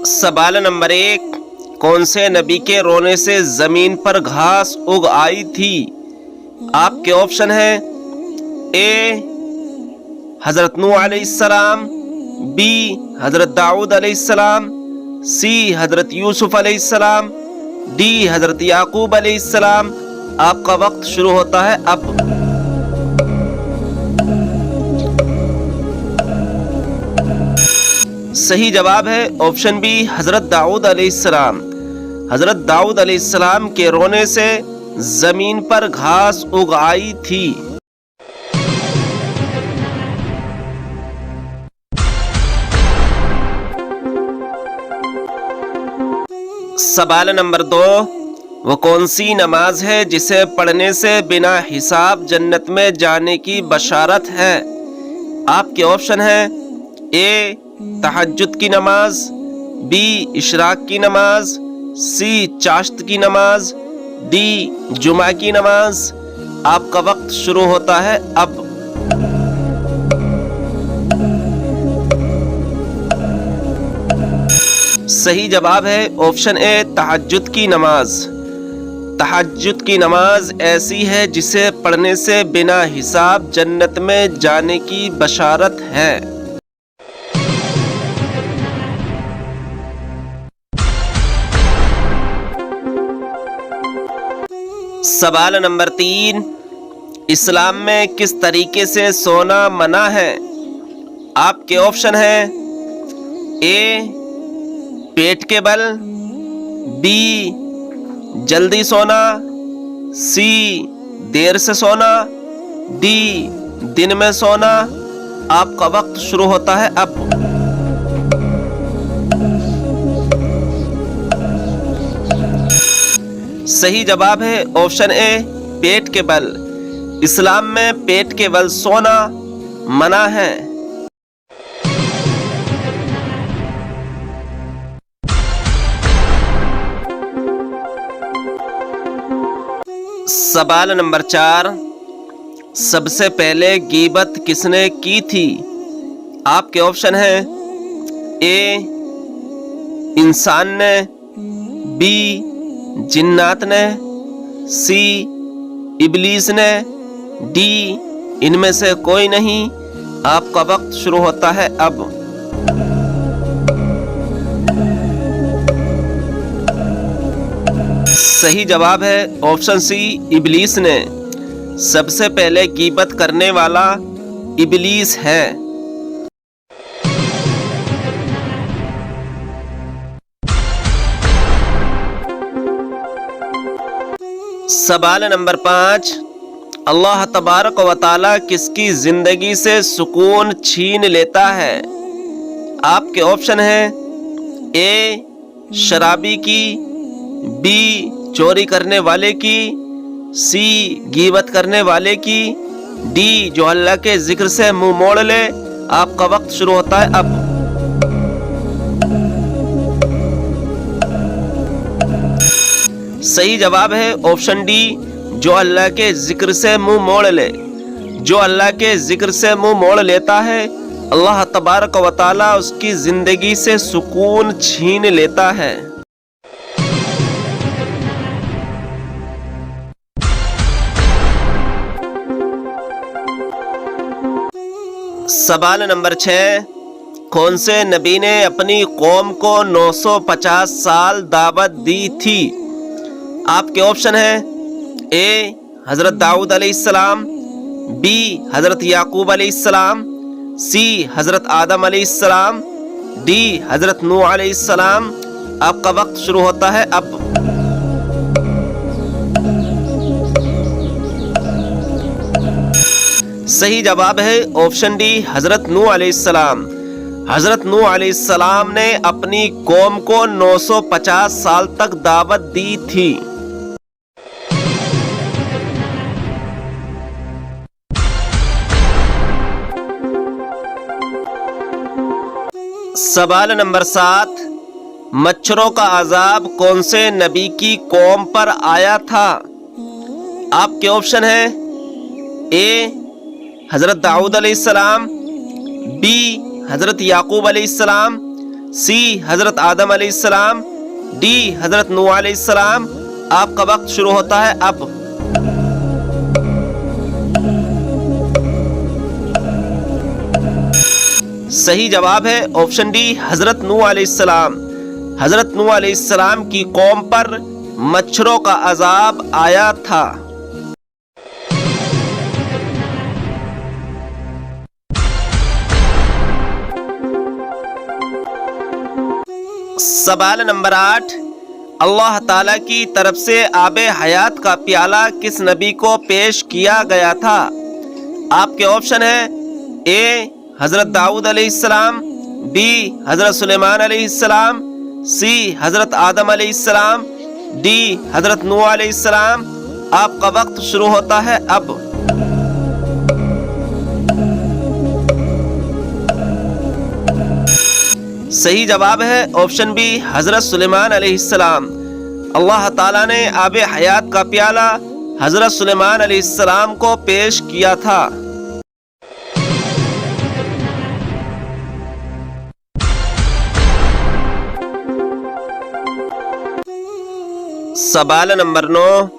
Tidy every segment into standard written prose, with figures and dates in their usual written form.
सवाल नंबर 1, कौन से नबी के रोने से जमीन पर घास उग आई थी? आपके ऑप्शन है ए हजरत नूह अलैहिस्सलाम, बी हजरत दाऊद अलैहिस्सलाम, सी हजरत यूसुफ अलैहिस्सलाम, डी हजरत याकूब अलैहिस्सलाम। आपका वक्त शुरू होता है अब। सही जवाब है ऑप्शन बी हजरत दाऊद अलैहिस्सलाम। हजरत दाऊद अलैहिस्सलाम के रोने से जमीन पर घास उग आई थी। सवाल नंबर 2, वो कौन सी नमाज है जिसे पढ़ने से बिना हिसाब जन्नत में जाने की बशारत है? आपके ऑप्शन है ए तहज्जुद की नमाज, बी इशराक की नमाज, सी चाश्त की नमाज, डी जुमा की नमाज। आपका वक्त शुरू होता है अब। सही जवाब है ऑप्शन ए तहज्जुद की नमाज। तहज्जुद की नमाज ऐसी है जिसे पढ़ने से बिना हिसाब जन्नत में जाने की बशारत है। सवाल नंबर 3, इस्लाम में किस तरीके से सोना मना है? आपके ऑप्शन है ए पेट के बल, बी जल्दी सोना, सी देर से सोना, डी दिन में सोना। आपका वक्त शुरू होता है अब। सही जवाब है ऑप्शन ए पेट के बल। इस्लाम में पेट के बल सोना मना है। सवाल नंबर 4, सबसे पहले गीबत किसने की थी? आपके ऑप्शन है ए इंसान ने, बी जिन्नात ने, सी इबलीस ने, डी इनमें से कोई नहीं। आपका वक्त शुरू होता है अब। सही जवाब है ऑप्शन सी इबलीस ने। सबसे पहले गीबत करने वाला इबलीस है। सवाल नंबर 5, अल्लाह तबारक व तआला किसकी जिंदगी से सुकून छीन लेता है? आपके ऑप्शन है ए शराबी की, बी चोरी करने वाले की, सी गीबत करने वाले की, डी जो अल्लाह के जिक्र से मुंह मोड़ ले। आपका वक्त शुरू होता है अब। सही जवाब है ऑप्शन डी जो अल्लाह के जिक्र से मुंह मोड़ ले। जो अल्लाह के जिक्र से मुंह मोड़ लेता है अल्लाह तबारक व तआला उसकी जिंदगी से सुकून छीन लेता है। सवाल नंबर 6, कौन से नबी ने अपनी कौम को 950 साल दावत दी थी? आपके ऑप्शन है ए हजरत दाऊद अलैहिस्सलाम, बी हजरत याकूब अलैहिस्सलाम, सी हजरत आदम अलैहिस्सलाम, डी हजरत नूह अलैहिस्सलाम। आपका वक्त शुरू होता है अब। सही जवाब है ऑप्शन डी हजरत नूह अलैहिस्सलाम। हजरत नूह अलैहिस्सलाम ने अपनी कौम को 950 साल तक दावत दी थी। सवाल नंबर 7, मच्छरों का अजाब कौन से नबी की कौम पर आया था? आपके ऑप्शन है ए हजरत दाऊद अलैहिस्सलाम, बी हजरत याकूब अलैहिस्सलाम, सी हजरत आदम अलैहिस्सलाम, डी हजरत नूह अलैहिस्सलाम। आपका वक्त शुरू होता है अब। सही जवाब है ऑप्शन डी हजरत नूह अलैहिस्सलाम। हजरत नूह अलैहिस्सलाम की कौम पर मच्छरों का अजाब आया था। सवाल नंबर 8, अल्लाह ताला की तरफ से आबे हयात का प्याला किस नबी को पेश किया गया था? आपके ऑप्शन है ए हजरत दाऊद अलैहिस्सलाम, बी हजरत सुलेमान अलैहिस्सलाम, सी हजरत आदम अलैहिस्सलाम, डी हजरत नूह अलैहिस्सलाम। आपका वक्त शुरू होता है अब। सही जवाब है ऑप्शन बी हजरत सुलेमान अलैहिस्सलाम। अल्लाह ताला ने आबे हयात का प्याला हजरत सुलेमान अलैहिस्सलाम को पेश किया था। सवाल नंबर 9,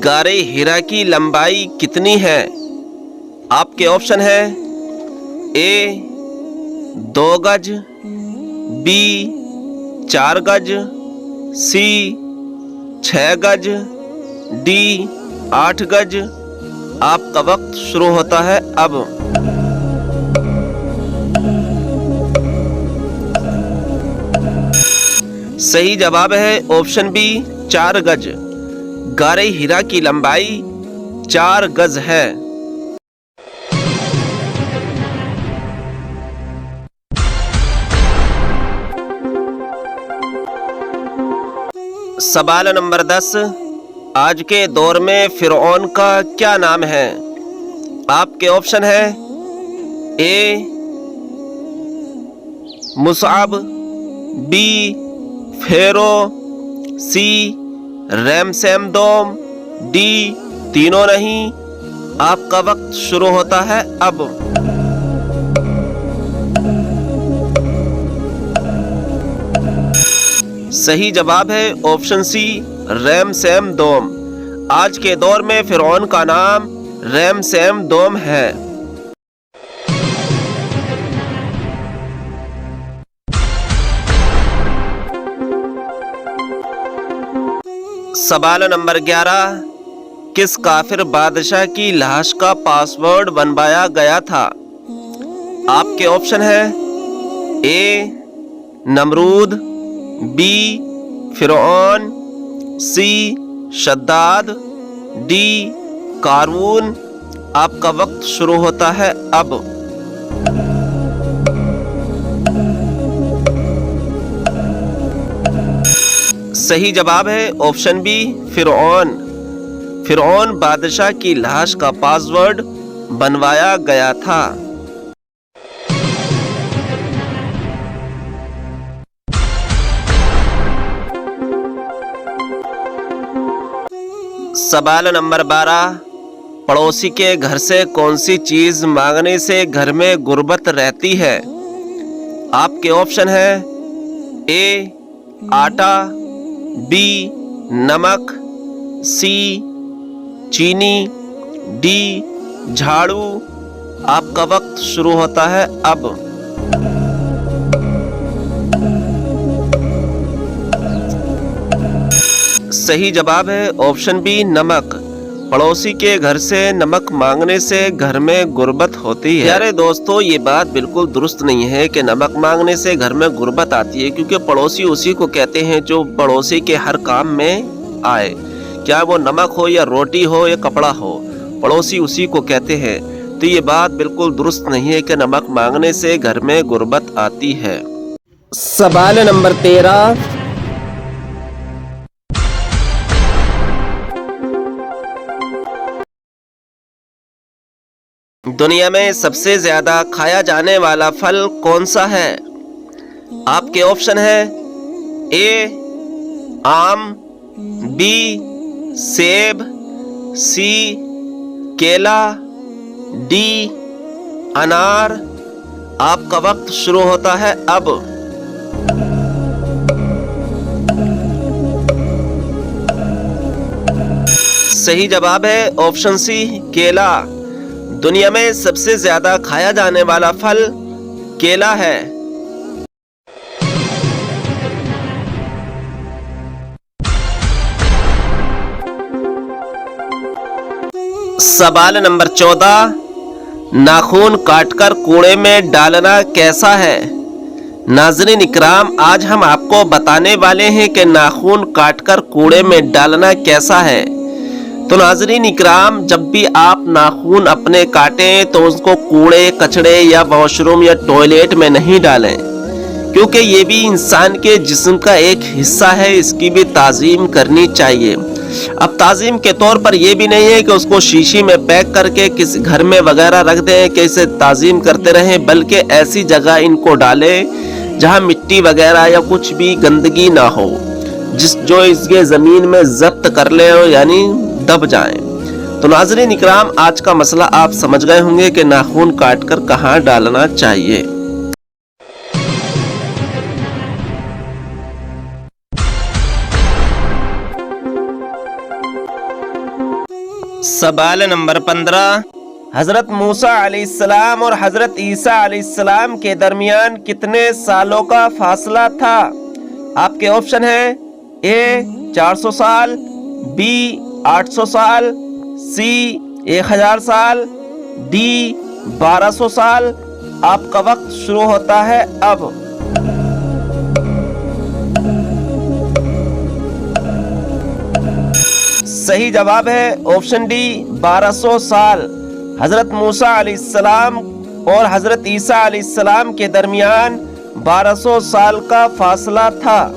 गारे हिरा की लंबाई कितनी है? आपके ऑप्शन है ए 2 गज, बी 4 गज, सी 6 गज, डी 8 गज। आपका वक्त शुरू होता है अब। सही जवाब है ऑप्शन बी 4 गज। गारे हीरा की लंबाई 4 गज है। सवाल नंबर 10, आज के दौर में फिरौन का क्या नाम है? आपके ऑप्शन है ए मुसअब, बी फेरो, सी रैमसेमदोम, डी तीनों नहीं। आपका वक्त शुरू होता है अब। सही जवाब है ऑप्शन सी रैमसेमदोम। आज के दौर में फिरौन का नाम रैमसेमदोम है। सवाल नंबर 11, किस काफिर बादशाह की लाश का पासवर्ड बनवाया गया था? आपके ऑप्शन है ए नमरूद, बी फिरौन, सी शद्दाद, डी कारून। आपका वक्त शुरू होता है अब। सही जवाब है ऑप्शन बी फिरौन। फिरौन बादशाह की लाश का पासवर्ड बनवाया गया था। सवाल नंबर 12, पड़ोसी के घर से कौन सी चीज मांगने से घर में गुर्बत रहती है? आपके ऑप्शन है ए आटा, बी नमक, सी चीनी, डी झाड़ू। आपका वक्त शुरू होता है अब। सही जवाब है ऑप्शन बी नमक। पड़ोसी के घर से नमक मांगने से घर में गुर्बत होती है। यारे दोस्तों, ये बात बिल्कुल दुरुस्त नहीं है कि नमक मांगने से घर में गुर्बत आती है, क्योंकि पड़ोसी उसी को कहते हैं जो पड़ोसी के हर काम में आए। क्या वो नमक हो या रोटी हो या कपड़ा हो, पड़ोसी उसी को कहते हैं। तो ये बात बिल्कुल दुरुस्त नहीं है कि नमक मांगने से घर में गुर्बत आती है। सवाल नंबर 13, दुनिया में सबसे ज्यादा खाया जाने वाला फल कौन सा है? आपके ऑप्शन है ए आम, बी सेब, सी केला, डी अनार। आपका वक्त शुरू होता है अब। صحیح جواب ہے آپشن سی کیلا۔ دنیا میں سب سے زیادہ کھایا جانے والا پھل کیلا ہے۔ سوال نمبر 14، ناخون کاٹ کر کوڑے میں ڈالنا کیسا ہے؟ ناظرین اکرام، آج ہم آپ کو بتانے والے ہیں کہ ناخون کاٹ کر کوڑے میں ڈالنا کیسا ہے۔ تو ناظرین اکرام، جب بھی آپ ناخون اپنے کاٹیں تو اس کو کوڑے کچڑے یا واش روم یا ٹوائلٹ میں نہیں ڈالیں، کیونکہ یہ بھی انسان کے جسم کا ایک حصہ ہے، اس کی بھی تعظیم کرنی چاہیے۔ اب تعظیم کے طور پر یہ بھی نہیں ہے کہ اس کو شیشی میں پیک کر کے کسی گھر میں وغیرہ رکھ دیں کہ اسے تعظیم کرتے رہیں، بلکہ ایسی جگہ ان کو ڈالیں جہاں مٹی وغیرہ یا کچھ بھی گندگی نہ ہو، جو اس کے زمین میں ضبط کر لے یعنی دب جائیں۔ تو ناظرین اکرام، آج کا مسئلہ آپ سمجھ گئے ہوں گے کہ ناخون کاٹ کر کہاں ڈالنا چاہیے۔ سوال نمبر 15، حضرت موسیٰ علیہ السلام اور حضرت عیسیٰ علیہ السلام کے درمیان کتنے سالوں کا فاصلہ تھا؟ آپ کے آپشن ہیں اے 400 سال، بی 800 سال، سی 1000 سال، ڈی 1200 سال۔ آپ کا وقت شروع ہوتا ہے اب۔ صحیح جواب ہے آپشن ڈی 1200 سال۔ حضرت موسیٰ علیہ السلام اور حضرت عیسیٰ علیہ السلام کے درمیان 1200 سال کا فاصلہ تھا۔